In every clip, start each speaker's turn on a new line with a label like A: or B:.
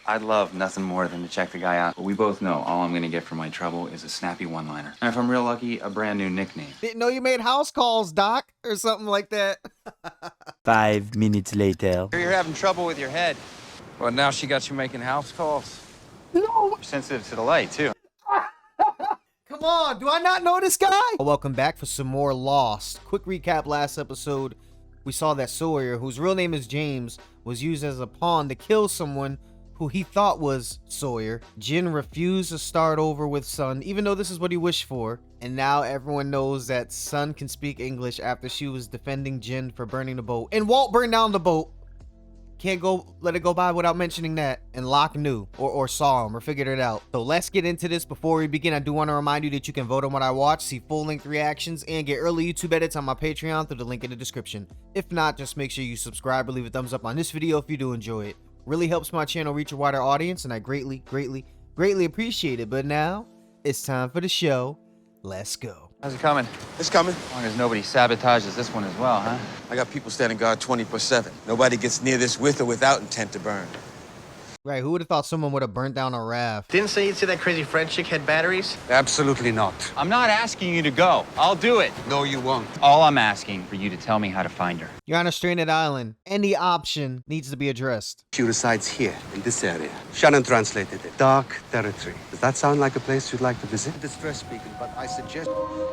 A: I'd love nothing more than to check the guy out, but we both know all I'm gonna get for my trouble is a snappy one-liner. And if I'm real lucky, a brand new nickname.
B: Didn't know you made house calls, Doc, or something like that.
C: 5 minutes later.
A: You're having trouble with your head.
D: Well, now she got you making house calls.
A: No. You're sensitive to the light, too.
B: Come on, do I not know this guy? Welcome back for some more Lost. Quick recap: last episode, we saw that Sawyer, whose real name is James, was used as a pawn to kill someone who he thought was Sawyer. Jin refused to start over with Sun, even though this is what he wished for. And now everyone knows that Sun can speak English after she was defending Jin for burning the boat. And Walt burned down the boat. Can't let it go by without mentioning that. And Locke knew, or saw him, or figured it out. So let's get into this. Before we begin, I do want to remind you that you can vote on what I watch, see full-length reactions, and get early YouTube edits on my Patreon through the link in the description. If not, just make sure you subscribe or leave a thumbs up on this video if you do enjoy it. Really helps my channel reach a wider audience, and I greatly appreciate it. But now, it's time for the show. Let's go.
A: How's it coming?
E: It's coming.
A: As long as nobody sabotages this one as well, huh?
E: I got people standing guard 24/7. Nobody gets near this with or without intent to burn.
B: Right, who would have thought someone would have burnt down a raft?
F: Didn't say you'd see that crazy French chick had batteries?
G: Absolutely not.
A: I'm not asking you to go. I'll do it.
G: No, you won't.
A: All I'm asking for you to tell me how to find her.
B: You're on a stranded island. Any option needs to be addressed.
G: She resides here, in this area. Shannon translated it. Dark territory. Does that sound like a place you'd like to visit? Distress speaking, but I suggest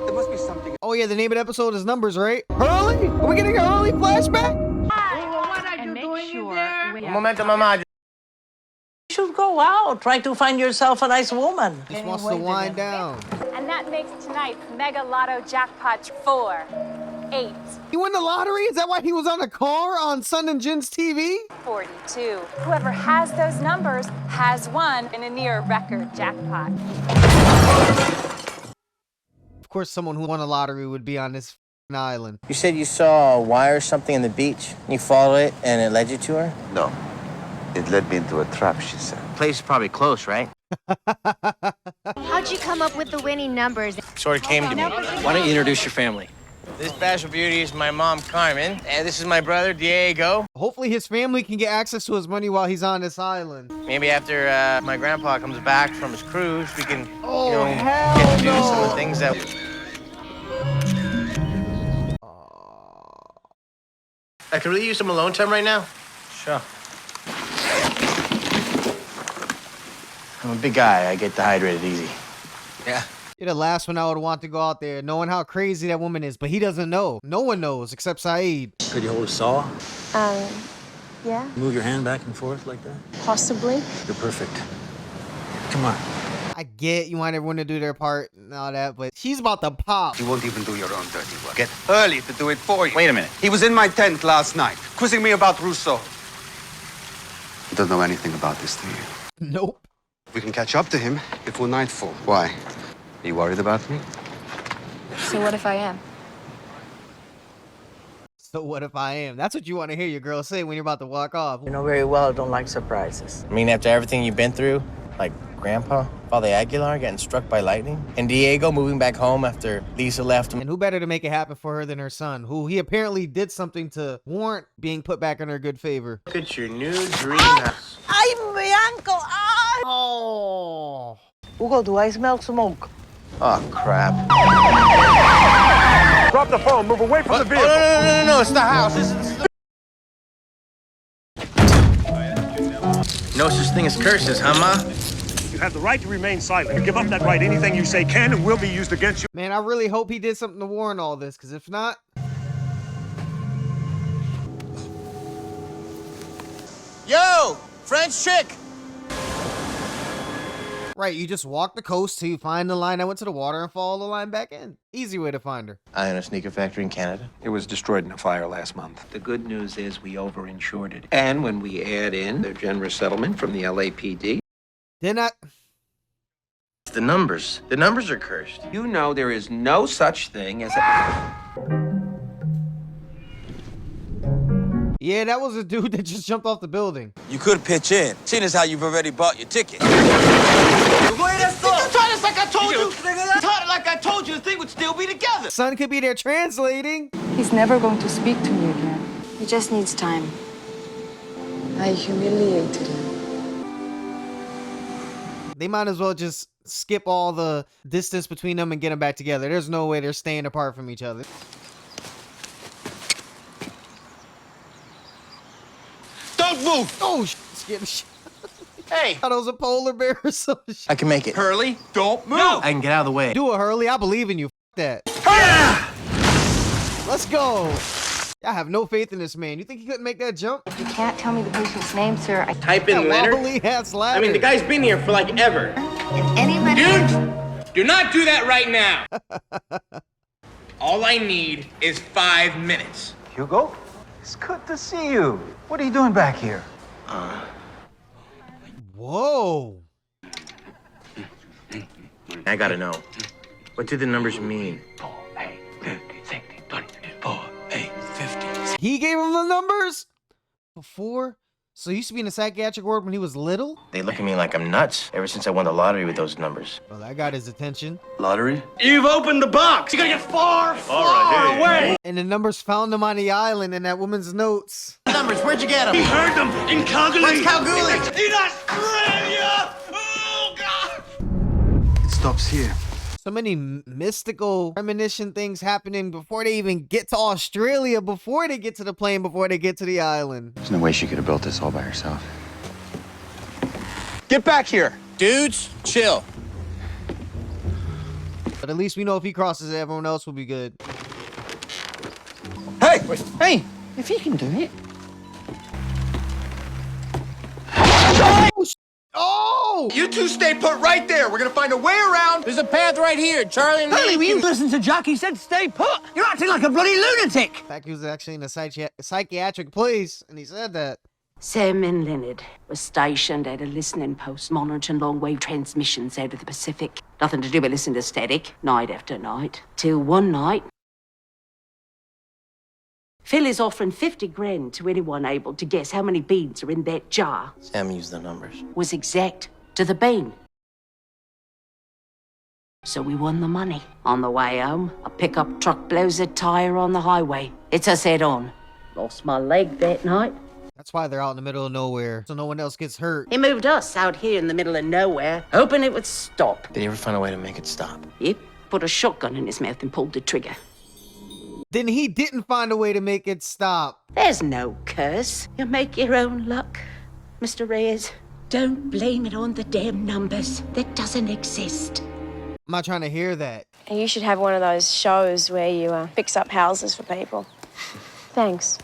G: there must be something.
B: Oh yeah, the name of the episode is Numbers, right? Hurley? Are we getting an early flashback?
H: What are you doing in there?
F: Un momento, mamá.
H: You should go out. Try to find yourself a nice woman.
B: Just wants to wind down.
I: And that makes tonight's Mega Lotto jackpot 4, 8,
B: He won the lottery? Is that why he was on a car on Sun and Jin's TV?
I: 42. Whoever has those numbers has won in a near record jackpot.
B: Of course, someone who won a lottery would be on this f***ing island.
F: You said you saw a wire or something on the beach. You followed it and it led you to her?
J: No. It led me into a trap, she said.
F: Place is probably close, right?
K: How'd you come up with the winning numbers?
F: Sort of came to me. Why don't you introduce your family? This bashful beauty is my mom, Carmen. And this is my brother, Diego.
B: Hopefully his family can get access to his money while he's on this island.
F: Maybe after my grandpa comes back from his cruise, we can,
B: hell
F: get to do
B: no.
F: some of the things that... I could really use some alone time right now. Sure. I'm a big guy. I get dehydrated easy. Yeah.
B: You're the last one I would want to go out there knowing how crazy that woman is, but he doesn't know. No one knows except Saeed.
L: Could you hold a saw?
K: Yeah,
L: Move your hand back and forth like that?
K: possibly.
L: You're perfect. Come on.
B: I get you want everyone to do their part and all that, but she's about to pop.
G: You won't even do your own dirty work. Get Hurley to do it for you.
A: Wait a minute.
G: He was in my tent last night, quizzing me about Rousseau. You don't know anything about this, do you?
B: Nope.
G: We can catch up to him before nightfall. Why? Are you worried about me?
K: So what if I am?
B: So what if I am? That's what you want to hear your girl say when you're about to walk off.
H: You know very well I don't like surprises.
F: I mean, after everything you've been through, like Grandpa, Father Aguilar getting struck by lightning, and Diego moving back home after Lisa left him.
B: And who better to make it happen for her than her son, who he apparently did something to warrant being put back in her good favor.
F: Look at your new dream house.
H: Ay, mi uncle! Ay!
B: Oh.
H: Hugo, do I smell smoke?
F: Oh, crap.
D: Drop the phone. Move away from the vehicle.
F: Oh, no, it's the house. No such thing as curses, huh, Ma?
D: You have the right to remain silent. You give up that right, anything you say can and will be used against you.
B: Man, I really hope he did something to warrant all this, because if not...
F: Yo, French chick.
B: Right, you just walk the coast till you find the line that went to the water and follow the line back in. Easy way to find her.
F: I own a sneaker factory in Canada.
L: It was destroyed in a fire last month.
C: The good news is we overinsured it. And when we add in their generous settlement from the LAPD,
B: Then I...
F: It's the numbers. The numbers are cursed.
C: you know there is no such thing as a...
B: Yeah, that was a dude that just jumped off the building.
E: You could pitch in, seeing as how you've already bought your ticket.
F: You taught us like I told you. Taught it like I told you. The thing would still be together.
B: Son could be there translating.
K: He's never going to speak to me again. He just needs time. I humiliated him.
B: They might as well just skip all the distance between them and get them back together. There's no way they're staying apart from each other.
F: Don't move!
B: Oh, scared the shit.
F: Hey!
B: I thought it was a polar bear or some shit.
F: I can make it.
E: Hurley, don't move!
F: No! I can get out of the way.
B: Do it, Hurley. I believe in you. F that. Let's go. I have no faith in this man. You think he couldn't make that jump?
K: If you can't tell me the patient's name, sir, I
F: Type in Leonard.
B: Wobbly ass ladder.
F: I mean, the guy's been here for like ever.
K: and anybody.
F: Dude! Do not do that right now! All I need is 5 minutes.
M: Hugo, it's good to see you. What are you doing back here?
B: Whoa.
F: I gotta know. What do the numbers mean?
M: 4, 8, 50, 60, 20, 4, 8, 50.
B: He gave him the numbers? Before? So he used to be in a psychiatric ward when he was little?
F: They look at me like I'm nuts ever since I won the lottery with those numbers.
B: Well, that got his attention.
E: Lottery?
F: You've opened the box! You're gonna get far, far away!
B: And the numbers found him on the island in that woman's notes.
F: Numbers, where'd you get them?
D: He heard them in Calgary.
F: What's Kalgoorlie?
D: In Australia! Oh, God!
G: It stops here.
B: So many mystical premonition things happening before they even get to Australia, before they get to the plane, before they get to the island.
A: There's no way she could have built this all by herself.
F: Get back here! Dudes, chill.
B: But at least we know if he crosses it, everyone else will be good.
F: Hey!
H: Hey, if he can do it.
B: Oh!
E: You two stay put right there. We're gonna find a way around.
F: There's a path right here, Charlie and
H: Hurley, will you
F: me.
H: listen to Jack? He said stay put. You're acting like a bloody lunatic.
B: In fact, he was actually in a psychiatric place, and he said that.
N: Sam and Leonard were stationed at a listening post monitoring long-wave transmissions out of the Pacific. Nothing to do but listen to static, night after night. Till one night, Phil is offering 50 grand to anyone able to guess how many beans are in that jar.
F: Sam used the numbers.
N: Was exact to the bean. So we won the money. On the way home, a pickup truck blows a tire on the highway. It's us head on. Lost my leg that night.
B: That's why they're out in the middle of nowhere, so no one else gets hurt.
N: He moved us out here in the middle of nowhere, hoping it would stop.
F: Did he ever find a way to make it stop?
N: Yep, put a shotgun in his mouth and pulled the trigger.
B: Then he didn't find a way to make it stop.
N: There's no curse. You make your own luck, Mr. Reyes. Don't blame it on the damn numbers. That doesn't exist.
B: I'm not trying to hear that.
K: You should have one of those shows where you fix up houses for people. Thanks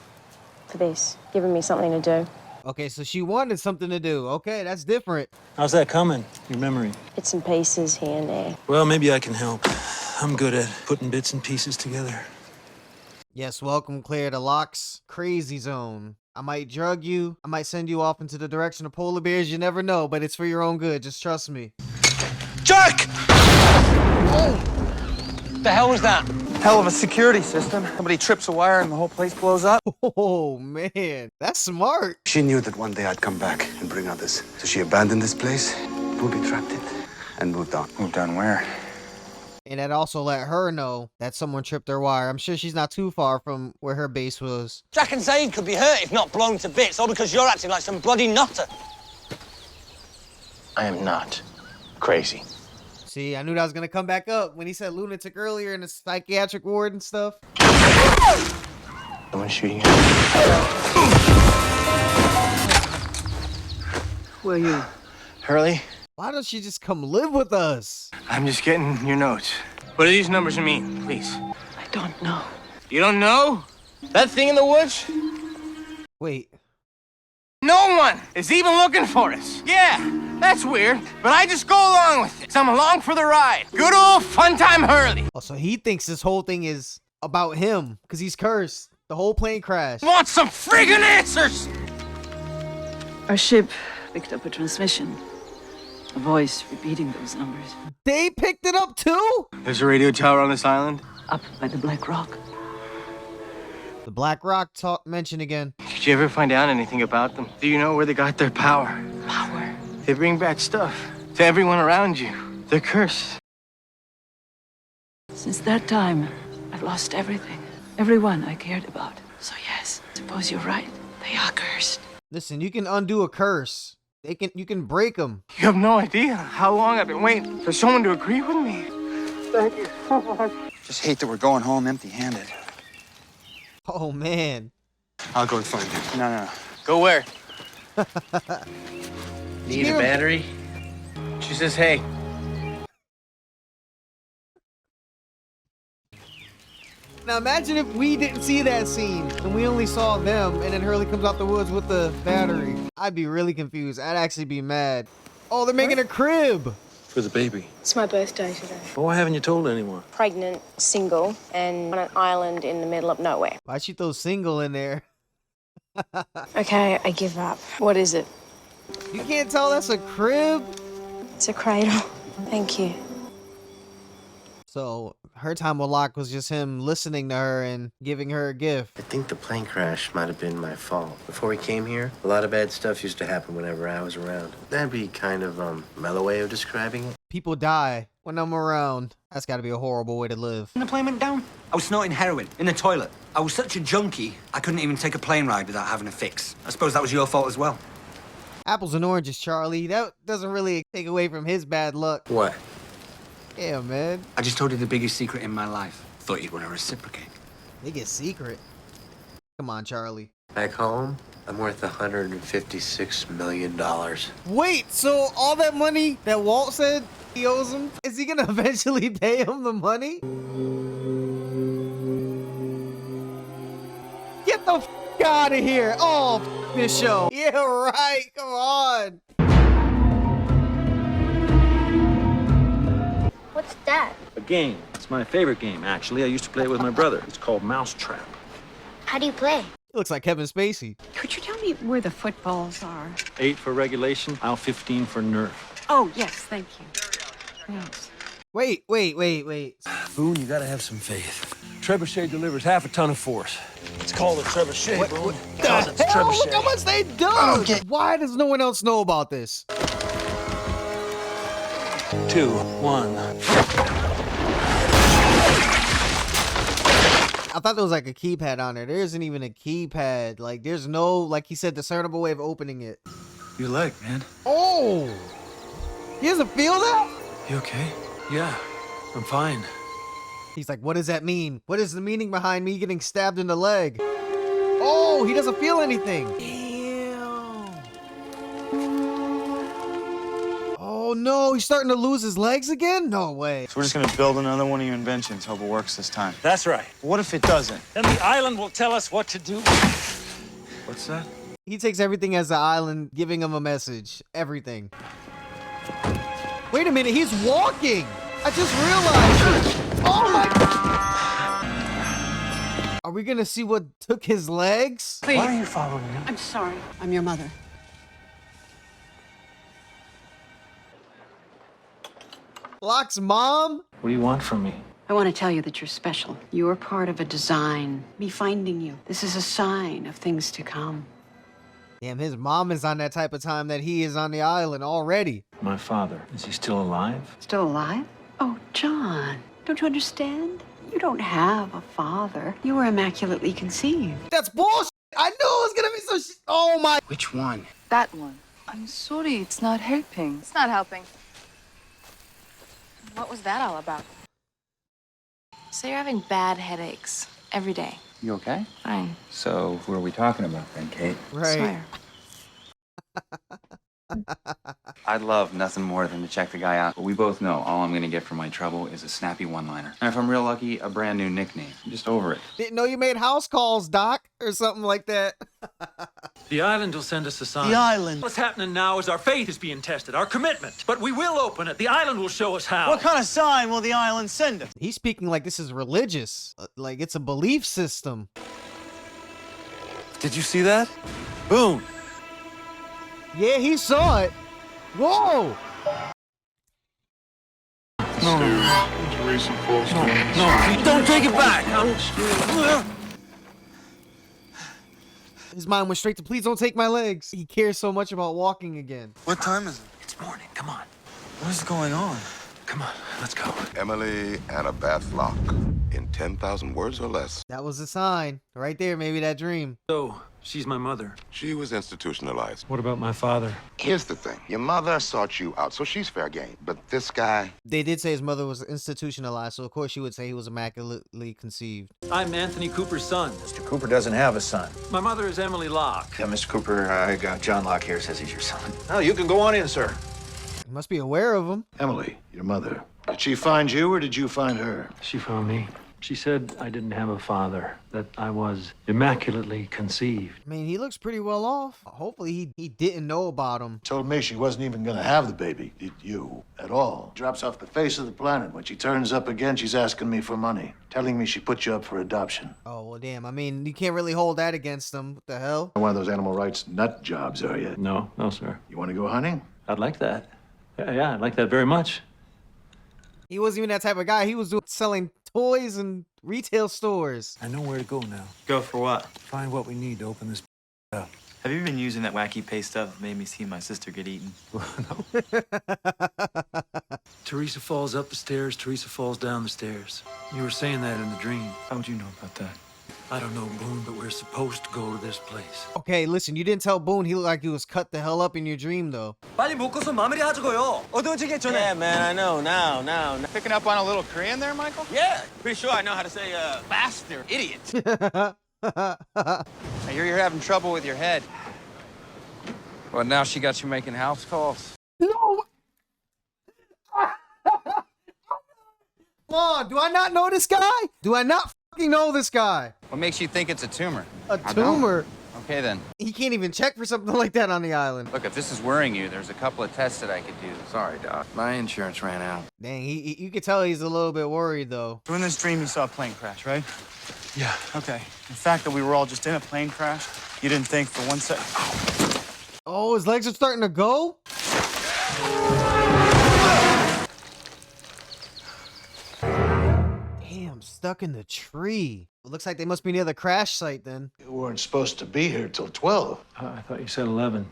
K: for this, giving me something to do.
B: Okay, so she wanted something to do. Okay, that's different.
L: How's that coming? Your memory?
K: Bits and pieces here and there.
L: Well, maybe I can help. I'm good at putting bits and pieces together.
B: Yes, welcome, Claire, to Locke's crazy zone. I might drug you. I might send you off into the direction of polar bears. You never know, but it's for your own good. Just trust me.
F: Jack!
B: Oh!
M: The hell was that? Hell of a security system. Somebody trips a wire and the whole place blows up.
B: Oh, man. That's smart.
G: She knew that one day I'd come back and bring others. So she abandoned this place, booby-trapped it, and moved on.
A: Moved on where?
B: And that also let her know that someone tripped her wire. I'm sure she's not too far from where her base was.
M: Jack and Zaid could be hurt if not blown to bits, all because you're acting like some bloody nutter.
F: I am not crazy.
B: See, I knew that was going to come back up when he said lunatic earlier in the psychiatric ward and stuff.
F: Someone's shooting
H: Who are you?
F: Hurley,
B: Why don't she just come live with us?
F: I'm just getting your notes. What do these numbers mean, please?
H: I don't know.
F: You don't know? That thing in the woods?
B: Wait.
F: No one is even looking for us. Yeah, that's weird, but I just go along with it. So I'm along for the ride. Good old fun time Hurley.
B: Oh, so he thinks this whole thing is about him because he's cursed. The whole plane crashed.
F: Want some friggin' answers?
H: Our ship picked up a transmission. A voice repeating those numbers.
B: They picked it up too?
F: There's a radio tower on this island?
H: Up by the Black Rock.
B: The Black Rock talk mentioned again.
F: Did you ever find out anything about them? Do you know where they got their power?
H: Power.
F: They bring bad stuff to everyone around you. They're cursed.
H: Since that time, I've lost everything. Everyone I cared about. So yes, suppose you're right. They are cursed.
B: Listen, you can undo a curse. You can break them.
F: You have no idea how long I've been waiting for someone to agree with me. Thank you so much.
M: Just hate that we're going home empty-handed.
B: Oh man.
M: I'll go and find him.
F: No. Go where?
C: Need a battery?
F: She says, hey.
B: Now imagine if we didn't see that scene and we only saw them, and then Hurley comes out the woods with the battery. I'd be really confused. I'd actually be mad. Oh, they're making a crib.
L: For the baby.
K: It's my birthday today.
L: Well, why haven't you told anyone?
K: Pregnant, single, and on an island in the middle of nowhere.
B: Why'd she throw single in there?
K: Okay, I give up. What is it?
B: You can't tell that's a crib?
K: It's a cradle. Thank you.
B: So her time with Locke was just him listening to her and giving her a gift.
O: I think the plane crash might have been my fault. Before we came here, a lot of bad stuff used to happen whenever I was around. That'd be kind of mellow way of describing it.
B: People die when I'm around. That's gotta be a horrible way to live.
P: When the plane went down, I was snorting heroin in the toilet. I was such a junkie, I couldn't even take a plane ride without having a fix. I suppose that was your fault as well.
B: Apples and oranges, Charlie. That doesn't really take away from his bad luck.
P: What?
B: Yeah, man.
P: I just told you the biggest secret in my life. Thought you'd want to reciprocate.
B: Biggest secret? Come on, Charlie.
O: Back home, I'm worth $156 million.
B: Wait, so all that money that Walt said he owes him, is he gonna eventually pay him the money? Get the f out of here. Oh, f this show. Yeah, right. Come on.
K: What's that?
L: A game. It's my favorite game, actually. I used to play it with my brother. It's called Mousetrap.
K: How do you play?
B: He looks like Kevin Spacey.
N: Could you tell me where the footballs are?
L: 8 for regulation, aisle 15 for nerf.
N: Oh, yes, thank you. Thanks.
B: Wait.
L: Boone, you gotta have some faith. Trebuchet delivers half a ton of force. It's called a trebuchet,
B: What
L: Boone.
B: the hell? Look how much they done! Why does no one else know about this?
L: 2, 1.
B: I thought there was like a keypad on there. There isn't even a keypad. Like, there's no, like he said, discernible way of opening it.
L: Your leg, man.
B: Oh! He doesn't feel that?
L: You okay? Yeah, I'm fine.
B: He's like, what does that mean? What is the meaning behind me getting stabbed in the leg? Oh, he doesn't feel anything. Oh no, he's starting to lose his legs again? No way.
Q: So we're just gonna build another one of your inventions, hope it works this time.
L: That's right.
Q: What if it doesn't?
L: Then the island will tell us what to do.
Q: What's that?
B: He takes everything as the island giving him a message. Everything. Wait a minute, he's walking! I just realized! Oh my... Are we gonna see what took his legs?
N: Please.
L: Why are you following him?
N: I'm sorry. I'm your mother.
B: Locke's mom?
L: What do you want from me?
N: I want to tell you that you're special. You are part of a design. Me finding you. This is a sign of things to come.
B: Damn, his mom is on that type of time that he is on the island already.
L: My father. Is he still alive?
N: Still alive? Oh, John. Don't you understand? You don't have a father. You were immaculately conceived.
B: That's bullshit! I knew it was gonna be so oh my...
F: Which one?
H: That one. I'm sorry, it's not helping.
I: It's not helping. What was that all about? So you're having bad headaches every day.
A: You okay?
I: Fine.
A: So who are we talking about then, Kate?
B: Right.
I: Sawyer.
A: I'd love nothing more than to check the guy out, but we both know all I'm gonna get for my trouble is a snappy one-liner. And if I'm real lucky, a brand new nickname. I'm just over it.
B: Didn't know you made house calls, Doc, or something like that.
L: The island will send us a sign.
Q: The island.
L: What's happening now is our faith is being tested, our commitment. But we will open it. The island will show us how.
Q: What kind of sign will the island send us?
B: He's speaking like this is religious, like it's a belief system.
Q: Did you see that? Boom.
B: Yeah, he saw it. Whoa!
L: No, don't take it back.
B: His mind went straight to, please don't take my legs. He cares so much about walking again.
Q: What time is it?
L: It's morning. Come on.
Q: What is going on?
L: Come on. Let's go.
J: Emily Annabeth Locke
R: in 10,000 words or less.
B: That was a sign right there. Maybe that dream.
L: So, she's my mother.
R: She was institutionalized.
L: What about my father?
R: Here's the thing. Your mother sought you out, so she's fair game. But this guy...
B: They did say his mother was institutionalized, so of course she would say he was immaculately conceived.
L: I'm Anthony Cooper's son.
S: Mr. Cooper doesn't have a son.
L: My mother is Emily Locke.
S: Yeah, Mr. Cooper, I got John Locke here, says he's your son. Oh, you can go on in, sir.
B: You must be aware of him.
T: Emily, your mother. Did she find you or did you find her?
L: She found me. She said I didn't have a father, that I was immaculately conceived.
B: I mean, he looks pretty well off. Hopefully he didn't know about him.
T: Told me she wasn't even gonna have the baby, did you, at all. Drops off the face of the planet. When she turns up again, she's asking me for money. Telling me she put you up for adoption.
B: Oh, well, damn. I mean, you can't really hold that against him. What the hell?
T: One of those animal rights nut jobs, are you?
L: No, sir.
T: You wanna go hunting?
L: I'd like that. Yeah, I'd like that very much.
B: He wasn't even that type of guy. He was selling toys and retail stores.
L: I know where to go now.
M: Go for what?
L: Find what we need to open this up.
M: Have you been using that wacky pay stuff that made me see my sister get eaten?
L: Teresa falls up the stairs, Teresa falls down the stairs. You were saying that in the dream.
M: How'd you know about that?
L: I don't know, Boone, but we're supposed to go to this place.
B: Okay, listen, you didn't tell Boone he looked like he was cut the hell up in your dream, though.
M: 빨리 먹고서 마무리하자고요. 어두워지기 전에. Yeah, man, I know. Now.
F: Picking up on a little Korean there, Michael?
M: Yeah, pretty sure I know how to say, bastard, idiot.
F: I hear you're having trouble with your head. Well, now she got you making house calls.
B: No! Come on, do I not know this guy? Do I not fucking know this guy?
F: What makes you think it's a tumor?
B: A tumor?
F: Okay, then.
B: He can't even check for something like that on the island.
F: Look, if this is worrying you, there's a couple of tests that I could do. Sorry, Doc. My insurance ran out.
B: Dang, you could tell he's a little bit worried, though.
M: So in this dream, you saw a plane crash, right?
L: Yeah.
M: Okay. The fact that we were all just in a plane crash, you didn't think for 1 second.
B: Oh, his legs are starting to go? Damn, stuck in the tree. It looks like they must be near the crash site then.
T: You weren't supposed to be here till 12.
L: I thought you said 11.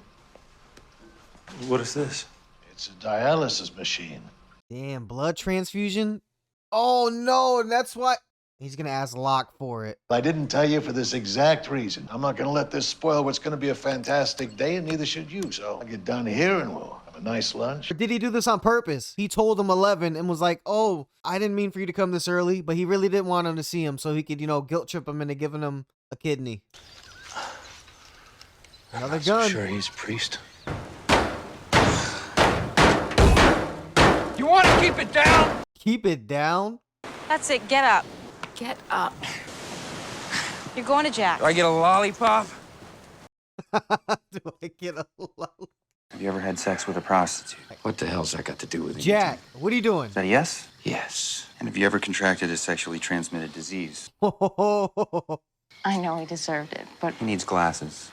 L: What is this?
T: It's a dialysis machine.
B: Damn, blood transfusion? Oh no, that's why. He's gonna ask Locke for it.
T: I didn't tell you for this exact reason. I'm not gonna let this spoil what's gonna be a fantastic day, and neither should you. So I'll get down here and we'll have a nice lunch.
B: Or did he do this on purpose? He told him 11 and was like, oh, I didn't mean for you to come this early, but he really didn't want him to see him so he could, guilt trip him into giving him a kidney. Another gun.
L: Sure, he's a priest.
F: You want to keep it down?
B: Keep it down?
I: That's it. Get up. Get up. You're going to Jack.
F: Do I get a lollipop?
B: Do I get a lollipop?
A: Have you ever had sex with a prostitute?
C: What the hell's that got to do with it?
B: Jack, what are you doing?
A: Is that a yes?
C: Yes.
A: And have you ever contracted a sexually transmitted disease?
I: I know he deserved it, but
A: He needs glasses.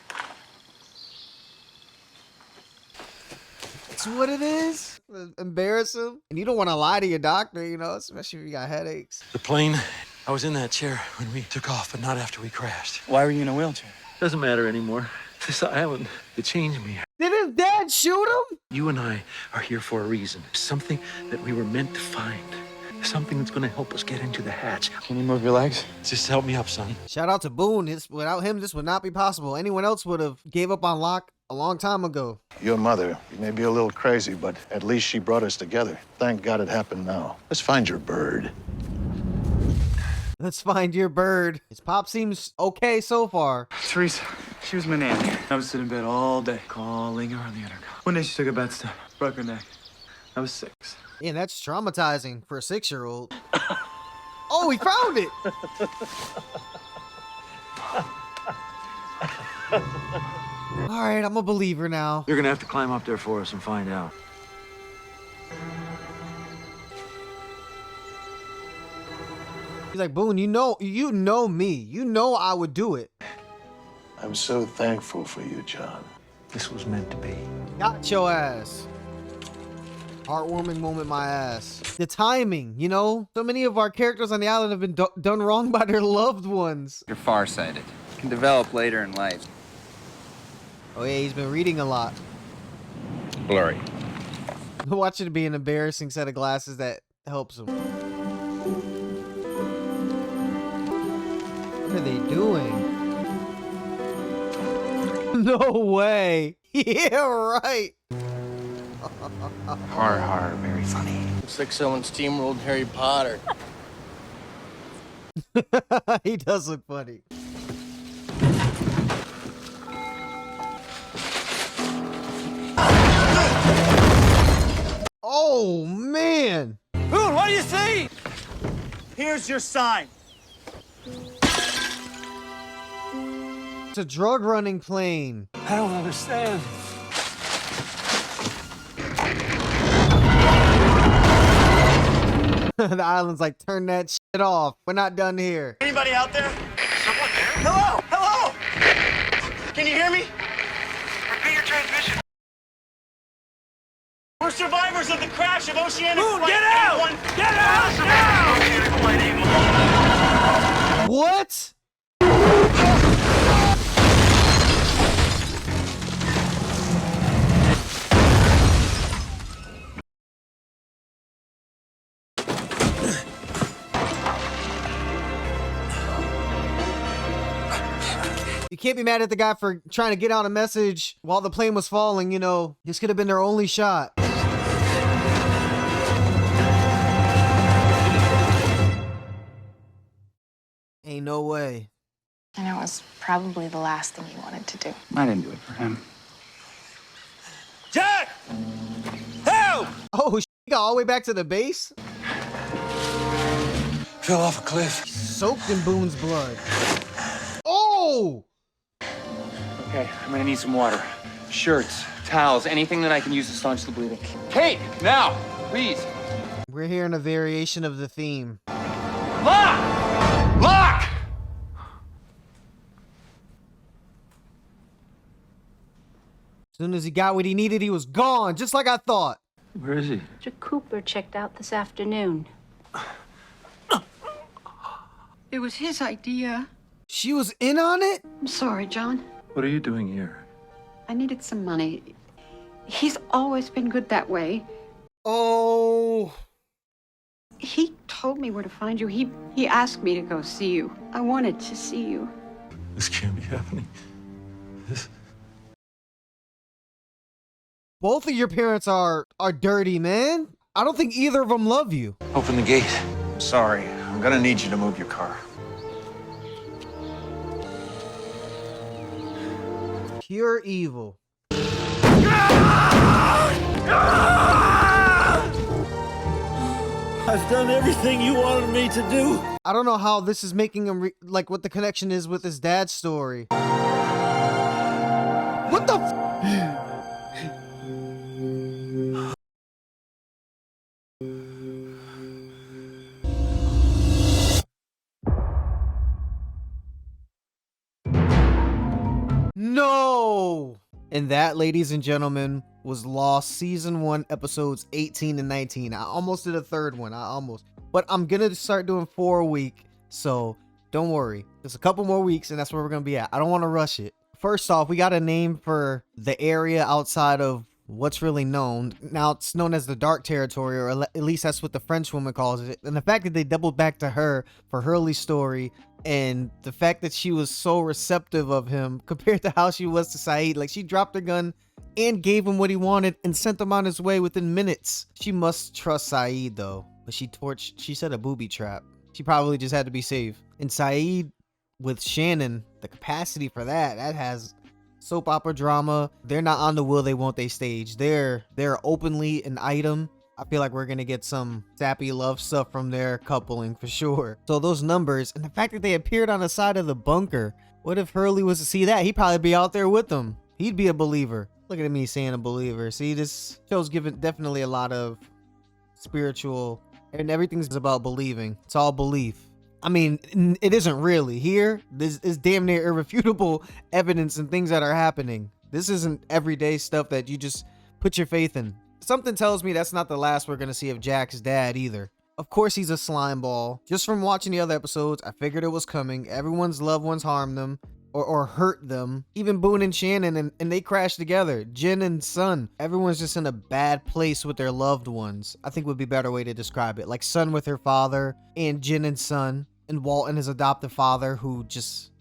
B: that's what it is? Embarrass him? And you don't want to lie to your doctor, especially if you got headaches.
L: The plane, I was in that chair when we took off, but not after we crashed.
M: Why were you in a wheelchair?
L: Doesn't matter anymore. This island, it changed me.
B: Did his dad shoot him?
L: You and I are here for a reason. Something that we were meant to find. Something that's gonna help us get into the hatch.
M: Can you move your legs?
L: Just help me up, son.
B: Shout out to Boone. Without him, this would not be possible. Anyone else would have gave up on Locke a long time ago.
T: Your mother, you may be a little crazy, but at least she brought us together. Thank God it happened now. Let's find your bird.
B: Let's find your bird. His pop seems okay so far.
M: Teresa, she was my nanny. I was sitting in bed all day, calling her on the intercom. One day she took a bad step, broke her neck. I was 6.
B: Yeah, that's traumatizing for a 6-year-old. Oh, he found it! All right, I'm a believer now.
L: You're gonna have to climb up there for us and find out.
B: He's like, Boone, you know me. You know I would do it.
T: I'm so thankful for you, John.
L: This was meant to be.
B: Got your ass. Heartwarming moment, my ass. The timing, so many of our characters on the island have been done wrong by their loved ones.
F: You're farsighted. Can develop later in life.
B: Oh yeah, he's been reading a lot.
F: Blurry.
B: Watch it be an embarrassing set of glasses that helps him. are they doing? No way. Yeah, right.
F: Har har, very funny. Looks like someone steamrolled Harry Potter.
B: He does look funny. Oh, man.
Q: Boone, what do you see? Here's your sign.
B: It's a drug running plane.
L: I don't understand.
B: The island's like, turn that shit off. We're not done here.
Q: Anybody out there? Someone there? Hello? Hello? Can you hear me? Repeat your transmission. We're survivors of the crash of Oceanic Flight
L: get out!
Q: 81.
L: Get out now!
Q: Oceanic Flight 81.
B: What? You can't be mad at the guy for trying to get out a message while the plane was falling, you know. This could have been their only shot. Ain't no way.
I: And it was probably the last thing he wanted to do.
A: I didn't do it for him.
Q: Jack! Help!
B: Oh, he got all the way back to the base?
L: Fell off a cliff.
B: Soaked in Boone's blood. Oh!
A: Okay, I'm gonna need some water. Shirts, towels, anything that I can use to staunch the bleeding. Kate, now, please.
B: We're hearing a variation of the theme.
A: Lock! Lock!
B: As soon as he got what he needed, he was gone, just like I thought.
L: Where is he?
N: Mr. Cooper checked out this afternoon.
U: It was his idea.
B: She was in on it?
U: I'm sorry, John.
L: What are you doing here?
U: I needed some money. He's always been good that way.
B: Oh.
U: He told me where to find you. He asked me to go see you. I wanted to see you.
L: This can't be happening. This...
B: Both of your parents are dirty, man. I don't think either of them love you.
L: Open the gate.
S: Sorry, I'm gonna need you to move your car.
B: Pure evil.
L: I've done everything you wanted me to do.
B: I don't know how this is making him like what the connection is with his dad's story. What the No! And that, ladies and gentlemen, was Lost Season 1, Episodes 18 and 19. I almost did a third one. But I'm gonna start doing 4 a week, so don't worry. Just a couple more weeks, and that's where we're gonna be at. I don't want to rush it. First off, we got a name for the area outside of what's really known. Now, it's known as the Dark Territory, or at least that's what the French woman calls it. And the fact that they doubled back to her for Hurley's story, and the fact that she was so receptive of him compared to how she was to Saeed. Like, she dropped her gun and gave him what he wanted and sent him on his way within minutes. She must trust Saeed, though. But she set a booby trap. She probably just had to be safe. And Saeed with Shannon, the capacity for that has soap opera drama. They're not on the will they won't they stage. They're openly an item. I feel like we're gonna get some sappy love stuff from their coupling for sure. So those numbers and the fact that they appeared on the side of the bunker. What if Hurley was to see that? He'd probably be out there with them. He'd be a believer. Look at me saying a believer. See, this show's given definitely a lot of spiritual, and everything's about believing. It's all belief. I mean, it isn't really. Here, this is damn near irrefutable evidence and things that are happening. This isn't everyday stuff that you just put your faith in. Something tells me that's not the last we're gonna see of Jack's dad either. Of course he's a slime ball. Just from watching the other episodes, I figured it was coming. Everyone's loved ones harmed them or hurt them. Even Boone and Shannon, and they crashed together. Jin and Sun. Everyone's just in a bad place with their loved ones. I think would be a better way to describe it. Like Sun with her father and Jin and Sun. and Walt and his adoptive father, who just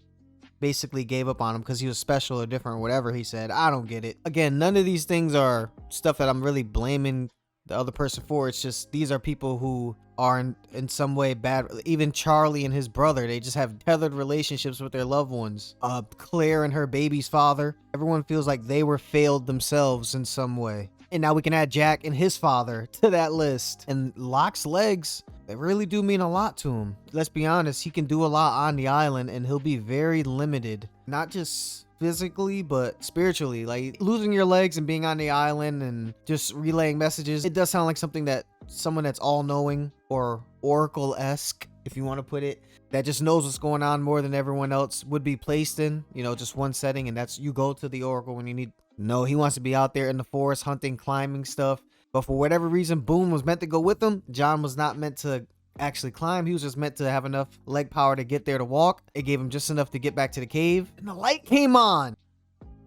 B: basically gave up on him because he was special or different or whatever he said. I don't get it. Again, none of these things are stuff that I'm really blaming the other person for. It's just these are people who are in some way bad. Even Charlie and his brother, they just have tethered relationships with their loved ones. Claire and her baby's father, everyone feels like they were failed themselves in some way. And now we can add Jack and his father to that list. And Locke's legs, they really do mean a lot to him. Let's be honest, he can do a lot on the island and he'll be very limited. Not just physically, but spiritually. Like, losing your legs and being on the island and just relaying messages, it does sound like something that someone that's all-knowing or Oracle-esque, if you want to put it, that just knows what's going on more than everyone else would be placed in, you know, just one setting, and that's you go to the Oracle when you need. No, he wants to be out there in the forest hunting, climbing stuff. But for whatever reason, Boone was meant to go with him. John was not meant to actually climb. He was just meant to have enough leg power to get there to walk. It gave him just enough to get back to the cave. And the light came on.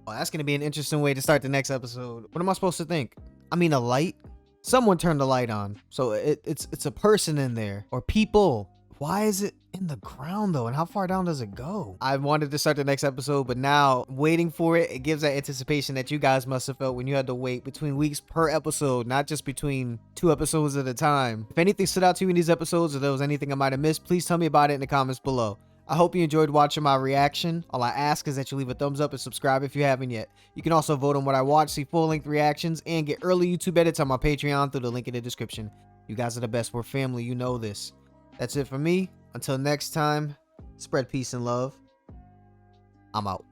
B: Oh, that's going to be an interesting way to start the next episode. What am I supposed to think? I mean, a light? Someone turned the light on. So it's a person in there. Or people. Why is it in the ground though? And how far down does it go? I wanted to start the next episode, but now waiting for it, it gives that anticipation that you guys must have felt when you had to wait between weeks per episode, not just between 2 episodes at a time. If anything stood out to you in these episodes or there was anything I might have missed, please tell me about it in the comments below. I hope you enjoyed watching my reaction. All I ask is that you leave a thumbs up and subscribe if you haven't yet. You can also vote on what I watch, see full-length reactions, and get early YouTube edits on my Patreon through the link in the description. You guys are the best. We're family. You know this. That's it for me. Until next time, spread peace and love. I'm out.